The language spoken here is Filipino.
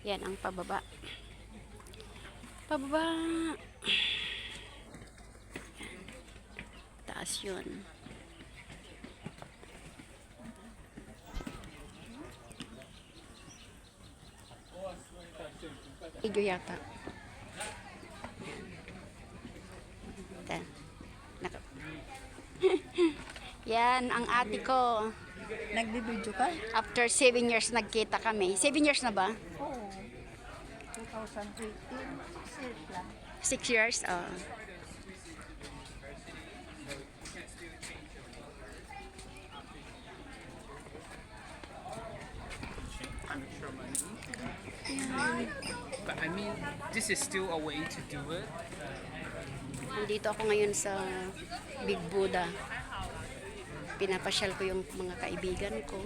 Yan ang pababa. Pababa. Taas yun. Igo yata. Yan. Yan ang ate ko. Nagbibideo ka? After 7 years nagkita kami. 7 years na ba? Oo. 2018. 6 lang. 6 years? Oh. But I mean, this is still a way to do it. Nandito ako ngayon sa Big Buddha. Pinapasyal ko yung mga kaibigan ko.